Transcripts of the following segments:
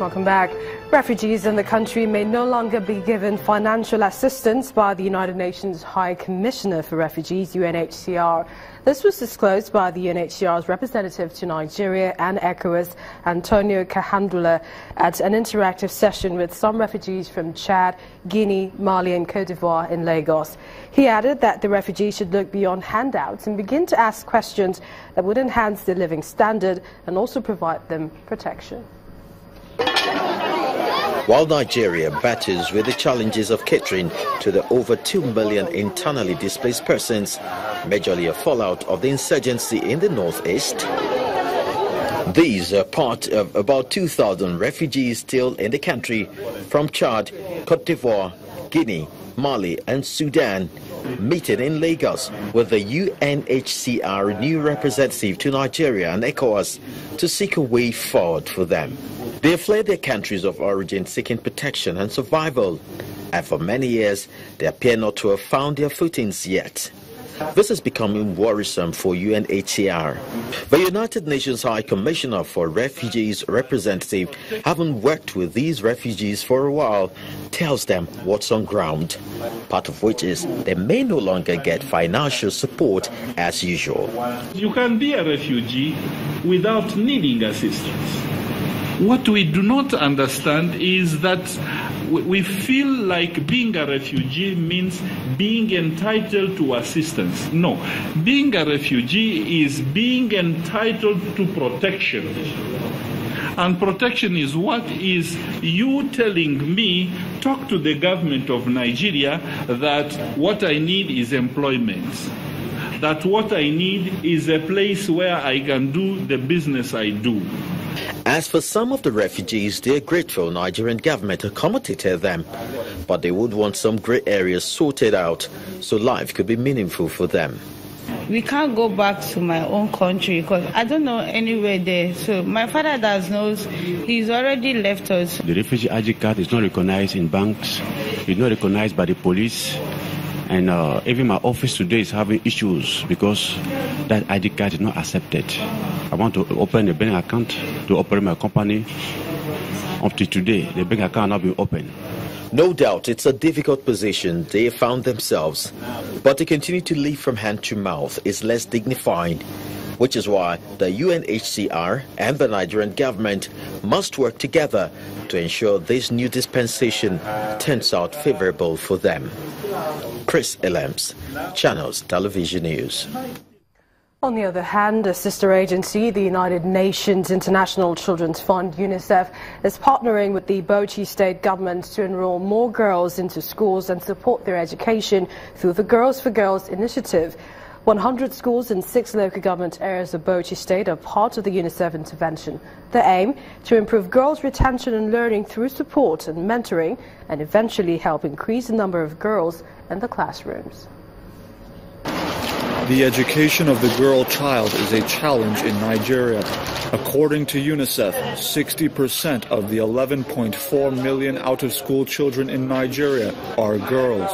Welcome back. Refugees in the country may no longer be given financial assistance by the United Nations High Commissioner for Refugees, UNHCR. This was disclosed by the UNHCR's representative to Nigeria and ECOWAS, Antonio Kahandula, at an interactive session with some refugees from Chad, Guinea, Mali and Cote d'Ivoire in Lagos. He added that the refugees should look beyond handouts and begin to ask questions that would enhance their living standard and also provide them protection. While Nigeria battles with the challenges of catering to the over 2 million internally displaced persons, majorly a fallout of the insurgency in the northeast, these are part of about 2,000 refugees still in the country from Chad, Cote d'Ivoire, Guinea, Mali and Sudan, meeting in Lagos with the UNHCR new representative to Nigeria and ECOWAS to seek a way forward for them. They have fled their countries of origin seeking protection and survival, and for many years they appear not to have found their footings yet. This is becoming worrisome for UNHCR. The United Nations High Commissioner for Refugees representative, having worked with these refugees for a while, tells them what's on ground, part of which is they may no longer get financial support as usual. You can be a refugee without needing assistance. What we do not understand is that we feel like being a refugee means being entitled to assistance. No, being a refugee is being entitled to protection. And protection is what is you telling me, talk to the government of Nigeria, that what I need is employment. That what I need is a place where I can do the business I do. As for some of the refugees, they are grateful Nigerian government accommodated them, but they would want some grey areas sorted out so life could be meaningful for them. We can't go back to my own country because I don't know anywhere there. So my father does knows, he's already left us. The refugee ID card is not recognized in banks, it's not recognized by the police. And even my office today is having issues because that ID card is not accepted. I want to open a bank account to operate my company. Up to today, the bank account has not been opened. No doubt it's a difficult position they have found themselves, but to continue to live from hand to mouth is less dignified, which is why the UNHCR and the Nigerian government must work together to ensure this new dispensation turns out favorable for them. Chris Elems, Channels Television News. On the other hand, a sister agency, the United Nations International Children's Fund, UNICEF, is partnering with the Bauchi state government to enroll more girls into schools and support their education through the Girls for Girls initiative. 100 schools in 6 local government areas of Bauchi state are part of the UNICEF intervention. The aim, to improve girls' retention and learning through support and mentoring, and eventually help increase the number of girls in the classrooms. The education of the girl child is a challenge in Nigeria. According to UNICEF, 60% of the 11.4 million out-of-school children in Nigeria are girls.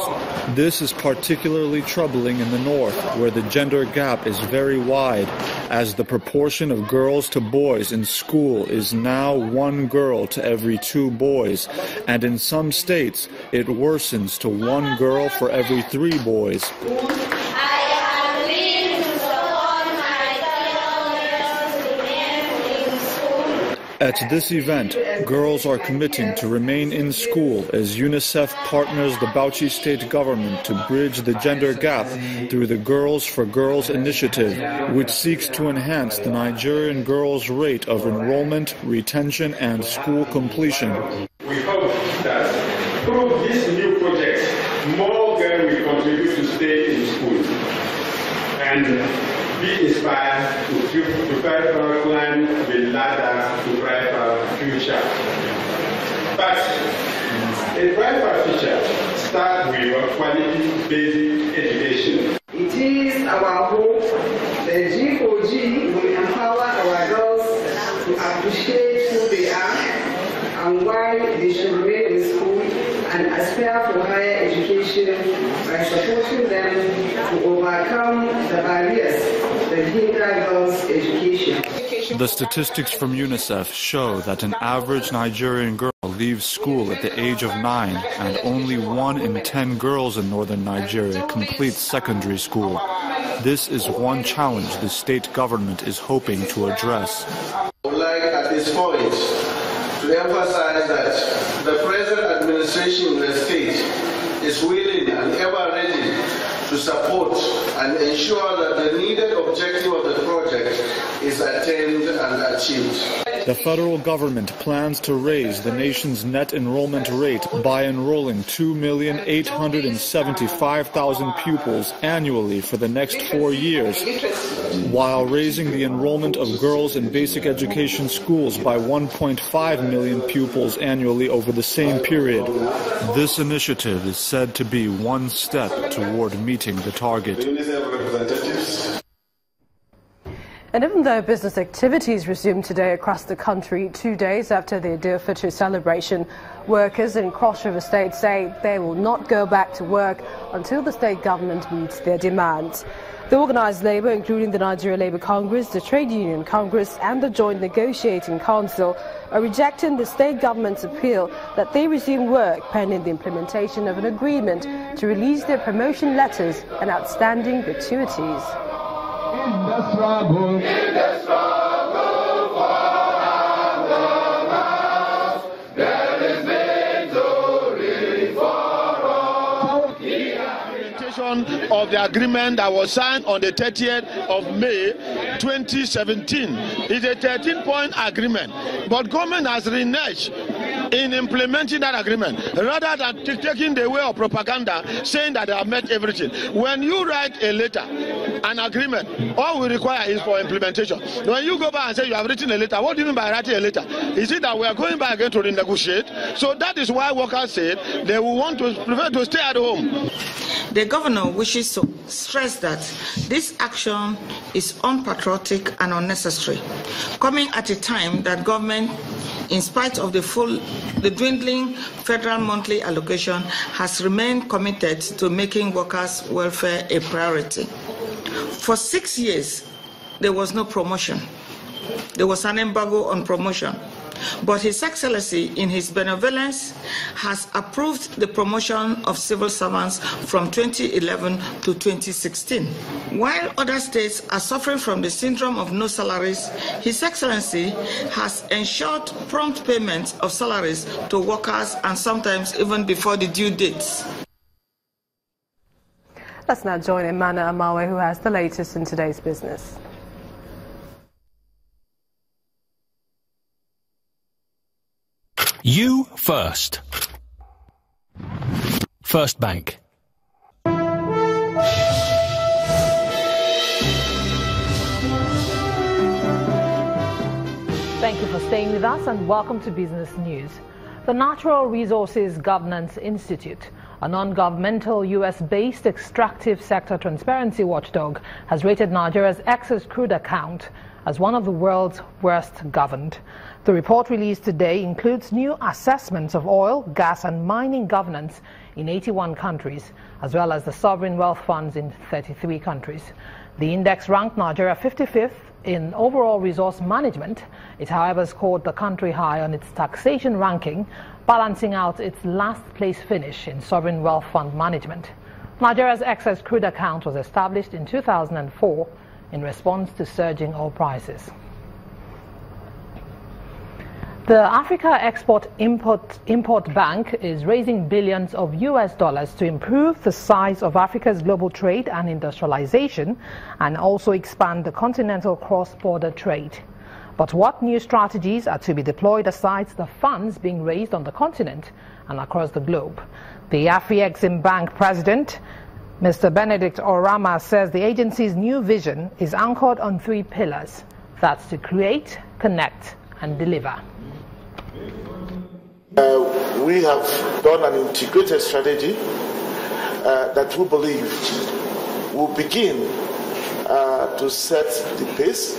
This is particularly troubling in the north, where the gender gap is very wide, as the proportion of girls to boys in school is now 1 girl to every 2 boys, and in some states it worsens to 1 girl for every 3 boys. At this event, girls are committing to remain in school as UNICEF partners the Bauchi state government to bridge the gender gap through the Girls for Girls initiative, which seeks to enhance the Nigerian girls' rate of enrollment, retention, and school completion. We hope that through this new project, more girls will contribute to stay in school and be inspired to prepare climb the ladder to brighter future. But a brighter future starts with quality basic education. It is our hope that G4G will empower our girls to appreciate who they are and why they should remain in school and aspire for higher education by supporting them to overcome the barriers that hinder girls' education. The statistics from UNICEF show that an average Nigerian girl leaves school at the age of 9, and only 1 in 10 girls in northern Nigeria completes secondary school. This is one challenge the state government is hoping to address. I would like at this point to emphasize that the present administration in the state is willing and ever ready to support and ensure that the needed objective of the project is attained and achieved. The federal government plans to raise the nation's net enrollment rate by enrolling 2,875,000 pupils annually for the next 4 years, while raising the enrollment of girls in basic education schools by 1.5 million pupils annually over the same period. This initiative is said to be one step toward meeting the target. And even though business activities resumed today across the country 2 days after the Eid al-Fitr celebration, workers in Cross River State say they will not go back to work until the state government meets their demands. The organised labour, including the Nigeria Labour Congress, the Trade Union Congress and the Joint Negotiating Council, are rejecting the state government's appeal that they resume work pending the implementation of an agreement to release their promotion letters and outstanding gratuities. In the struggle for our there is victory for all. The implementation of the agreement that was signed on the 30th of May 2017 is a 13-point agreement, but government has reneged in implementing that agreement rather than taking the way of propaganda saying that they have met everything. When you write a letter, an agreement, all we require is for implementation. When you go back and say you have written a letter, what do you mean by writing a letter? Is it that we are going back again to renegotiate? So that is why workers said they will want to prefer to stay at home. The governor wishes to stress that this action is unpatriotic and unnecessary, coming at a time that government, in spite of the dwindling federal monthly allocation, has remained committed to making workers' welfare a priority. For 6 years, there was no promotion. There was an embargo on promotion. But His Excellency, in his benevolence, has approved the promotion of civil servants from 2011 to 2016. While other states are suffering from the syndrome of no salaries, His Excellency has ensured prompt payment of salaries to workers and sometimes even before the due dates. Let's now join Emmanuel Amawe, who has the latest in today's business. You first. First Bank. Thank you for staying with us and welcome to Business News. The Natural Resources Governance Institute, a non-governmental US-based extractive sector transparency watchdog, has rated Nigeria's excess crude account as one of the world's worst governed. The report released today includes new assessments of oil, gas and mining governance in 81 countries, as well as the sovereign wealth funds in 33 countries. The index ranked Nigeria 55th in overall resource management. It, however, scored the country high on its taxation ranking, balancing out its last place finish in sovereign wealth fund management. Nigeria's excess crude account was established in 2004 in response to surging oil prices. The Africa Export-Import Bank is raising billions of US dollars to improve the size of Africa's global trade and industrialization and also expand the continental cross-border trade. But what new strategies are to be deployed aside the funds being raised on the continent and across the globe? The Afrexim Bank president, Mr. Benedict Orama, says the agency's new vision is anchored on 3 pillars. That's to create, connect and deliver. We have done an integrated strategy that we believe will begin to set the pace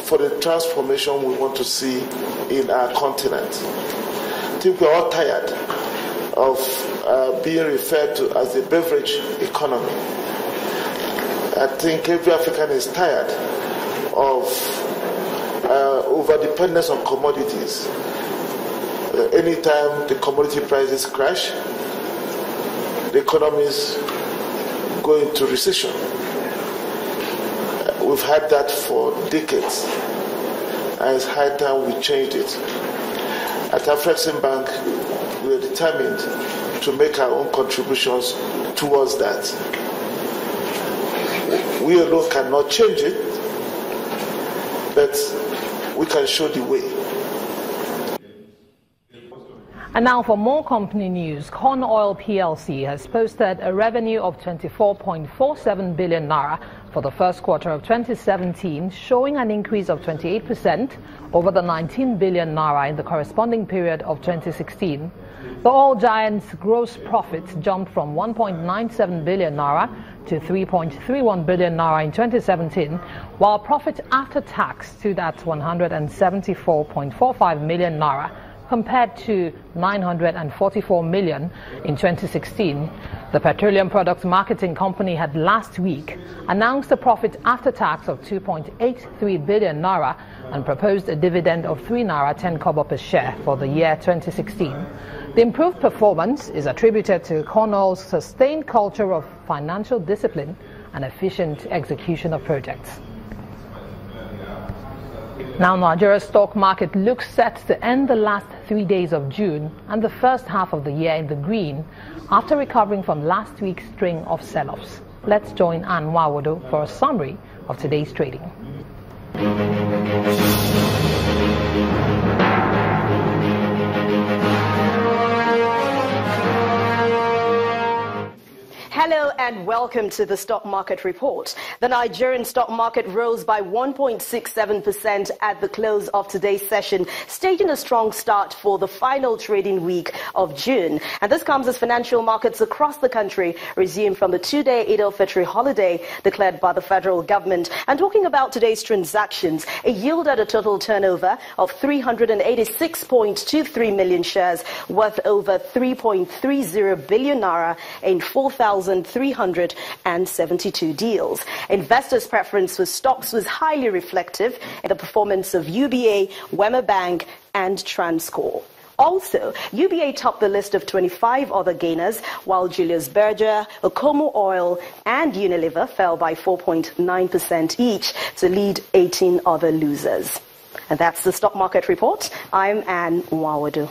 for the transformation we want to see in our continent. I think we're all tired of being referred to as the beverage economy. I think every African is tired of over-dependence on commodities. Anytime the commodity prices crash, the economies go into recession. We've had that for decades, and it's high time we changed it. At Afrexim Bank, we are determined to make our own contributions towards that. We alone cannot change it, but we can show the way. And now for more company news, Corn Oil PLC has posted a revenue of 24.47 billion naira for the first quarter of 2017, showing an increase of 28% over the 19 billion naira in the corresponding period of 2016. The oil giant's gross profit jumped from 1.97 billion naira to 3.31 billion naira in 2017, while profit after tax stood at 174.45 million naira, compared to 944 million in 2016. The Petroleum Products Marketing Company had last week announced a profit after tax of 2.83 billion naira and proposed a dividend of 3 naira 10 kobo per share for the year 2016. The improved performance is attributed to Corn Oil's sustained culture of financial discipline and efficient execution of projects. Now Nigeria's stock market looks set to end the last 3 days of June and the first half of the year in the green after recovering from last week's string of sell-offs. Let's join Ann Wawodo for a summary of today's trading. Hello and welcome to the Stock Market Report. The Nigerian stock market rose by 1.67% at the close of today's session, staging a strong start for the final trading week of June. And this comes as financial markets across the country resume from the two-day Eid al-Fitr holiday declared by the federal government. And talking about today's transactions, it yielded a total turnover of 386.23 million shares worth over 3.30 billion naira in 4,372 deals. Investors' preference for stocks was highly reflective in the performance of UBA, Wema Bank and Transcorp. Also, UBA topped the list of 25 other gainers, while Julius Berger, Okomo Oil and Unilever fell by 4.9% each to lead 18 other losers. And that's the Stock Market Report. I'm Ann Wawodo.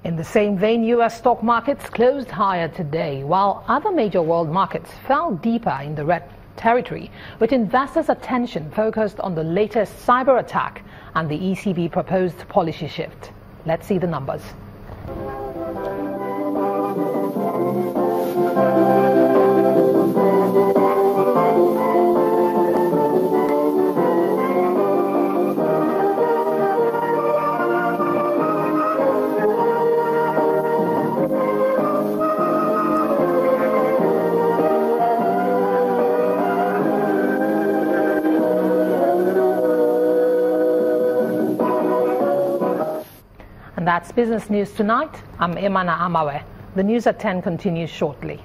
In the same vein, U.S. stock markets closed higher today, while other major world markets fell deeper in the red territory, with investors' attention focused on the latest cyber attack and the ECB proposed policy shift. Let's see the numbers. That's Business News Tonight. I'm Imana Amawe. The news at 10 continues shortly.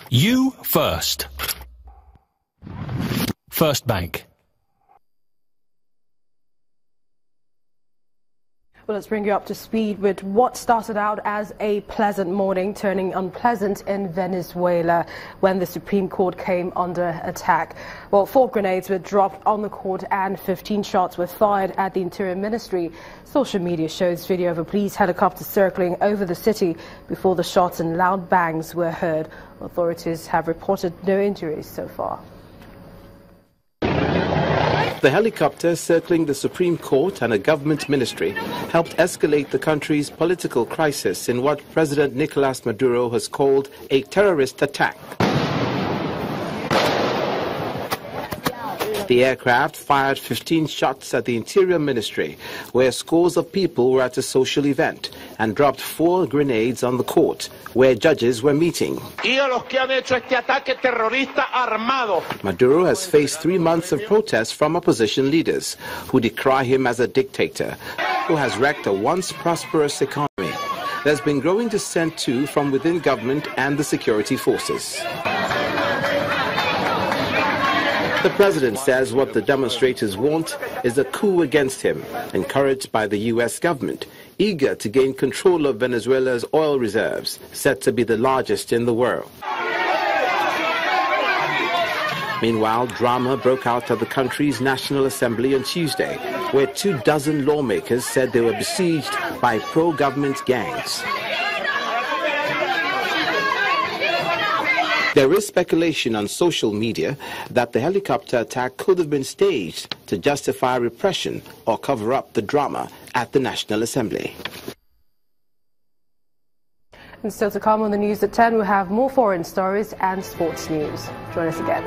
You first. First Bank. Well, let's bring you up to speed with what started out as a pleasant morning turning unpleasant in Venezuela when the Supreme Court came under attack. Well, 4 grenades were dropped on the court and 15 shots were fired at the Interior Ministry. Social media shows video of a police helicopter circling over the city before the shots and loud bangs were heard. Authorities have reported no injuries so far. The helicopter circling the Supreme Court and a government ministry helped escalate the country's political crisis in what President Nicolas Maduro has called a terrorist attack. The aircraft fired 15 shots at the Interior Ministry, where scores of people were at a social event, and dropped 4 grenades on the court, where judges were meeting. Maduro has faced 3 months of protests from opposition leaders, who decry him as a dictator, who has wrecked a once prosperous economy. There's been growing dissent too from within government and the security forces. The president says what the demonstrators want is a coup against him, encouraged by the U.S. government, eager to gain control of Venezuela's oil reserves, said to be the largest in the world. Meanwhile, drama broke out at the country's National Assembly on Tuesday, where 24 lawmakers said they were besieged by pro-government gangs. There is speculation on social media that the helicopter attack could have been staged to justify repression or cover up the drama at the National Assembly. And still to come on the news at 10, we'll have more foreign stories and sports news. Join us again.